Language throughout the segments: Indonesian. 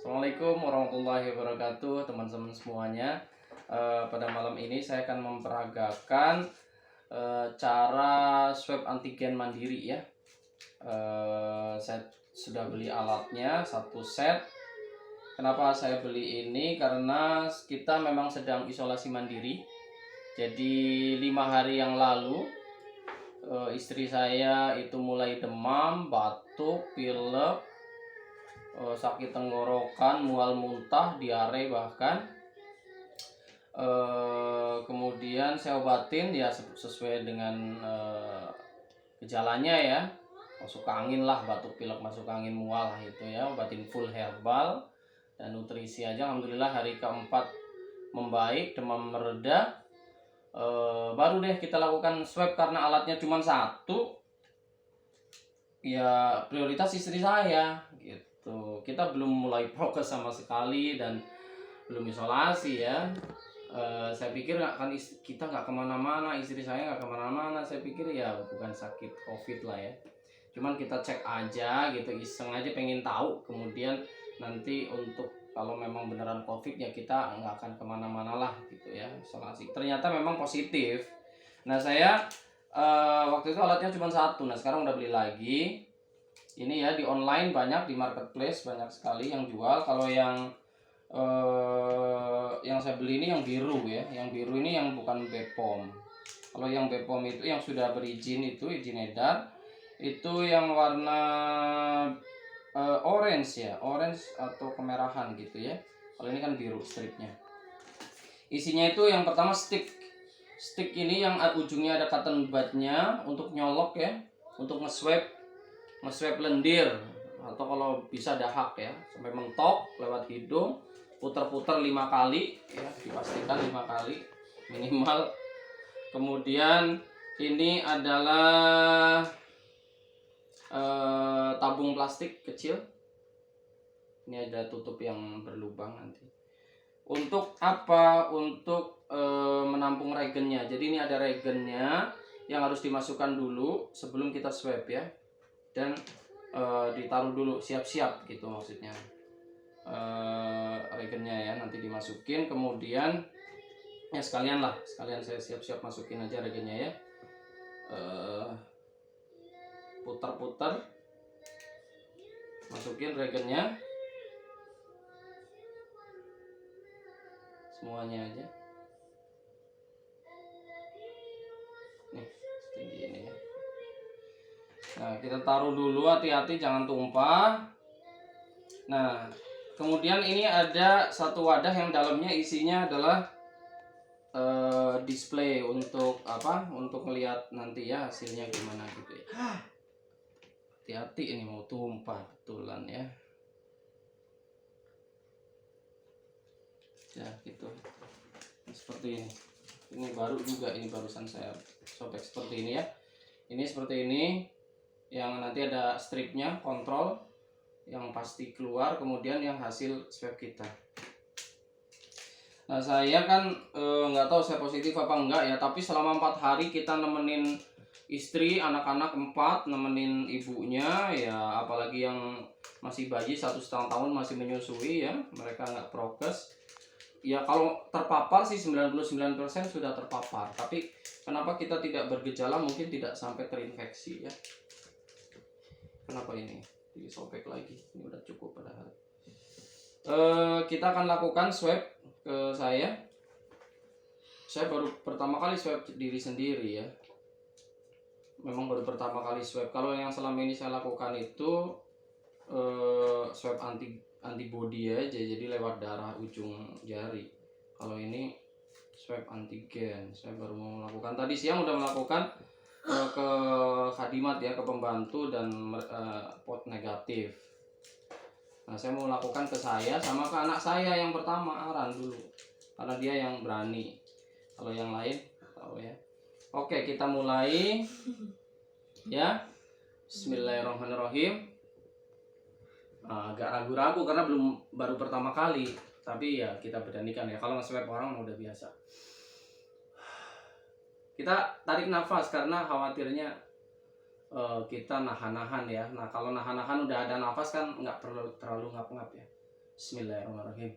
Assalamualaikum warahmatullahi wabarakatuh, teman-teman semuanya. Pada malam ini saya akan memperagakan cara swab antigen mandiri ya. Saya sudah beli alatnya satu set. Kenapa saya beli ini? Karena kita memang sedang isolasi mandiri. Jadi 5 hari yang lalu istri saya itu mulai demam, batuk, pilek, sakit tenggorokan, mual muntah, diare bahkan. Kemudian saya obatin ya sesuai dengan gejalanya ya, masuk angin lah, batuk pilek masuk angin, mual lah itu ya, obatin full herbal dan nutrisi aja. Alhamdulillah hari keempat membaik, demam mereda. Baru deh kita lakukan swab karena alatnya cuma satu ya, prioritas istri saya gitu. Kita belum mulai prokes sama sekali dan belum isolasi ya. Saya pikir kita nggak kemana-mana, istri saya nggak kemana-mana. Saya pikir ya bukan sakit COVID lah ya, cuman kita cek aja gitu, iseng aja pengen tahu. Kemudian nanti untuk kalau memang beneran COVID ya kita nggak akan kemana-mana lah gitu ya, isolasi. Ternyata memang positif. Nah saya waktu itu alatnya cuma satu. Nah sekarang udah beli lagi. Ini ya di online banyak, di marketplace banyak sekali yang jual. Kalau yang saya beli ini yang biru ya. Yang biru ini yang bukan BPOM. Kalau yang BPOM itu yang sudah berizin, itu izin edar, itu yang warna orange ya, orange atau kemerahan gitu ya. Kalau ini kan biru stripnya. Isinya itu yang pertama stick ini yang ujungnya ada cotton budnya untuk nyolok ya, untuk nge-swab lendir atau kalau bisa dahak ya, sampai mentok lewat hidung, putar-putar 5 kali ya, dipastikan 5 kali minimal. Kemudian ini adalah tabung plastik kecil. Ini ada tutup yang berlubang nanti. Untuk apa? Untuk menampung regennya. Jadi ini ada regennya yang harus dimasukkan dulu sebelum kita swab ya. Dan ditaruh dulu, siap-siap gitu maksudnya. Regennya ya nanti dimasukin, kemudian ya sekalian saya siap-siap masukin aja regennya ya. Putar-putar, masukin regennya semuanya aja. Nih setinggi ini ya. Nah kita taruh dulu, hati-hati jangan tumpah. Nah kemudian ini ada satu wadah yang dalamnya isinya adalah display untuk apa? Untuk melihat nanti ya hasilnya gimana gitu ya. Hati-hati ini mau tumpah betulan ya. Ya gitu. Seperti ini. Ini baru juga, ini barusan saya sobek seperti ini ya. Ini seperti ini, yang nanti ada stripnya, kontrol yang pasti keluar, kemudian yang hasil swab kita. Nah saya kan nggak tahu saya positif apa enggak ya, tapi selama 4 hari kita nemenin istri, anak-anak 4, nemenin ibunya ya, apalagi yang masih bayi 1,5 tahun masih menyusui ya, mereka nggak prokes. Ya kalau terpapar sih 99% sudah terpapar, tapi kenapa kita tidak bergejala, mungkin tidak sampai terinfeksi ya. Kenapa ini disobek lagi? Ini udah cukup padahal. Kita akan lakukan swab ke saya. Saya baru pertama kali swab diri sendiri ya. Memang baru pertama kali swab. Kalau yang selama ini saya lakukan itu swab antibody aja, jadi lewat darah ujung jari. Kalau ini swab antigen. Saya baru mau melakukan, tadi siang udah melakukan ke Khadimat ya, ke pembantu, dan pot negatif. Nah saya mau lakukan ke saya sama ke anak saya yang pertama, Aran dulu, karena dia yang berani. Kalau yang lain tahu ya. Oke kita mulai ya. Bismillahirrahmanirrahim. Agak ragu-ragu karena baru pertama kali, tapi ya kita beranikan ya. Kalau nge-swab orang udah biasa. Kita tarik nafas karena khawatirnya kita nahan-nahan ya. Nah kalau nahan-nahan udah ada nafas kan nggak perlu terlalu ngap-ngap ya. Bismillahirrahmanirrahim.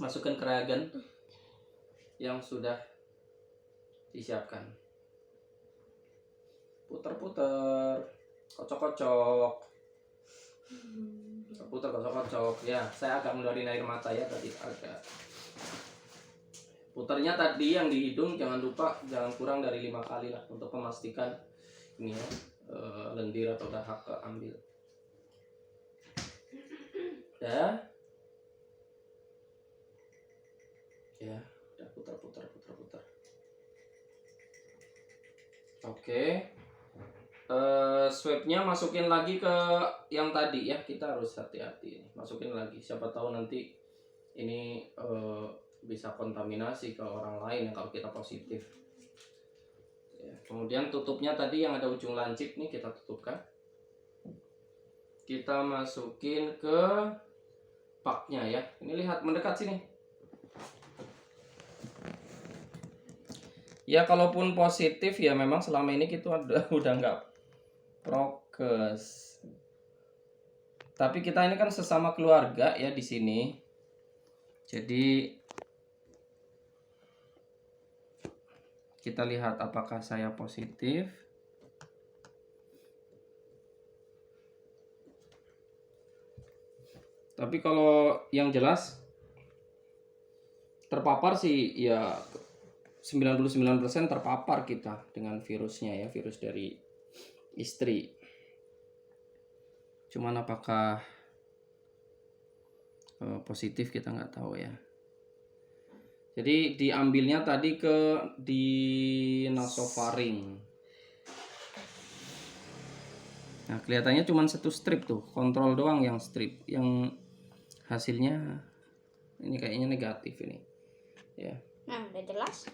Masukkan ke reagen yang sudah disiapkan. Putar-putar, kocok-kocok. Putar, kocok-kocok. Ya, saya agak ngeluarin air mata ya tadi agak. Putarnya tadi yang di hidung jangan lupa, jangan kurang dari 5 kali lah untuk memastikan ini ya, lendir atau dahak keambil. Ya, udah putar. Oke. Swabnya masukin lagi ke yang tadi ya, kita harus hati-hati masukin lagi, siapa tahu nanti ini bisa kontaminasi ke orang lain yang kalau kita positif ya. Kemudian tutupnya tadi yang ada ujung lancip nih kita tutupkan, kita masukin ke paknya ya. Ini lihat mendekat sini ya. Kalaupun positif ya memang selama ini kita udah nggak prokes. Tapi kita ini kan sesama keluarga ya di sini. Jadi kita lihat apakah saya positif. Tapi kalau yang jelas terpapar sih ya 99% terpapar kita dengan virusnya ya, virus dari istri. Cuman apakah positif kita nggak tahu ya. Jadi diambilnya tadi di nasofaring. Nah kelihatannya cuma satu strip tuh, kontrol doang yang strip, yang hasilnya ini kayaknya negatif ini ya. Nah udah jelas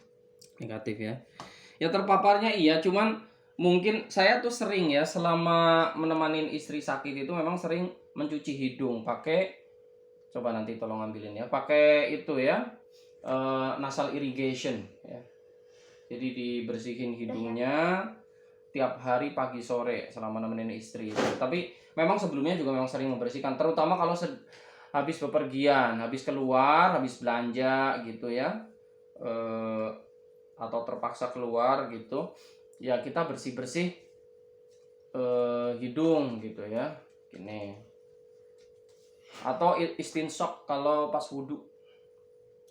Negatif ya. Ya terpaparnya iya, cuman mungkin saya tuh sering ya selama menemanin istri sakit itu memang sering mencuci hidung pakai, coba nanti tolong ambilin ya, pakai itu ya, nasal irrigation ya. Jadi dibersihin hidungnya tiap hari pagi sore selama nemenin istri itu. Tapi memang sebelumnya juga memang sering membersihkan, terutama kalau habis bepergian, habis keluar, habis belanja gitu ya, atau terpaksa keluar gitu ya, kita bersih hidung gitu ya, gini. Atau istinsok kalau pas wudhu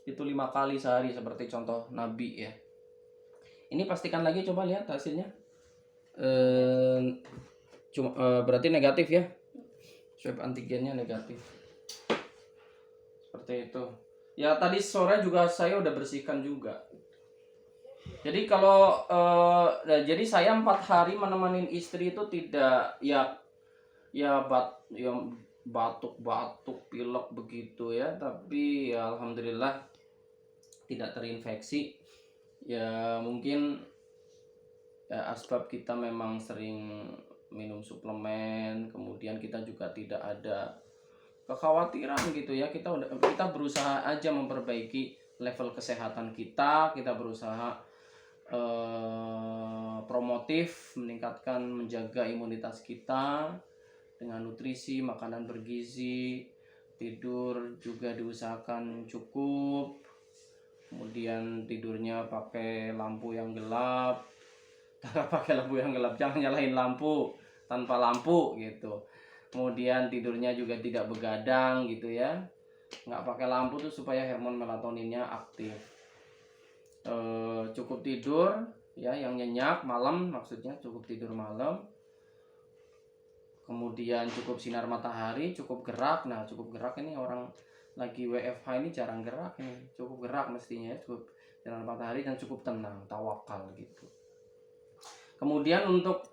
itu 5 kali sehari seperti contoh Nabi ya. Ini pastikan lagi, coba lihat hasilnya. Berarti negatif ya, swab antigennya negatif seperti itu ya. Tadi sore juga saya udah bersihkan juga. Jadi kalau jadi saya 4 hari menemani istri itu tidak ya batuk-batuk, pilek begitu ya, tapi ya alhamdulillah tidak terinfeksi. Ya mungkin ya asbab kita memang sering minum suplemen, kemudian kita juga tidak ada kekhawatiran gitu ya. Kita berusaha aja memperbaiki level kesehatan kita berusaha promotif, meningkatkan, menjaga imunitas kita dengan nutrisi, makanan bergizi, tidur juga diusahakan cukup. Kemudian tidurnya pakai lampu yang gelap. Jangan nyalain lampu tanpa lampu gitu. Kemudian tidurnya juga tidak begadang gitu ya. Nggak pakai lampu tuh supaya hormon melatoninnya aktif. Cukup tidur ya, yang nyenyak malam, maksudnya cukup tidur malam. Kemudian cukup sinar matahari, cukup gerak. Nah cukup gerak ini orang lagi WFH ini jarang gerak nih, cukup gerak mestinya, cukup sinar matahari dan cukup tenang, tawakal gitu. Kemudian untuk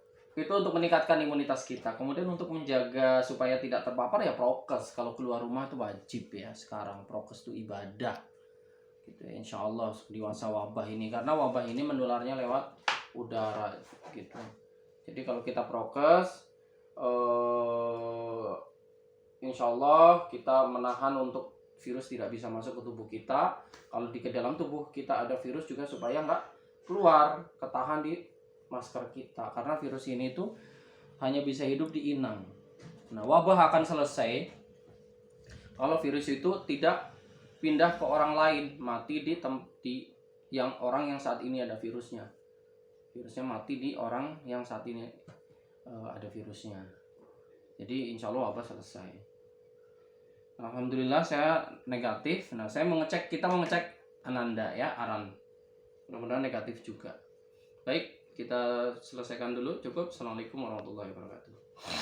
meningkatkan imunitas kita. Kemudian untuk menjaga supaya tidak terpapar ya prokes. Kalau keluar rumah itu wajib ya sekarang, prokes itu ibadah gitu ya, insya Allah di masa wabah ini, karena wabah ini menularnya lewat udara gitu. Jadi kalau kita prokes, insya Allah kita menahan untuk virus tidak bisa masuk ke tubuh kita. Kalau di dalam tubuh kita ada virus juga supaya nggak keluar, ketahan di masker kita. Karena virus ini tuh hanya bisa hidup di inang. Nah, wabah akan selesai kalau virus itu tidak pindah ke orang lain, mati di yang orang yang saat ini ada virusnya. Virusnya mati di orang yang saat ini ada virusnya. Jadi insya Allah wabah selesai. Alhamdulillah saya negatif. Nah, kita mau ngecek Ananda ya, Aran. Mudah-mudahan negatif juga. Baik, kita selesaikan dulu. Cukup. Assalamualaikum warahmatullahi wabarakatuh.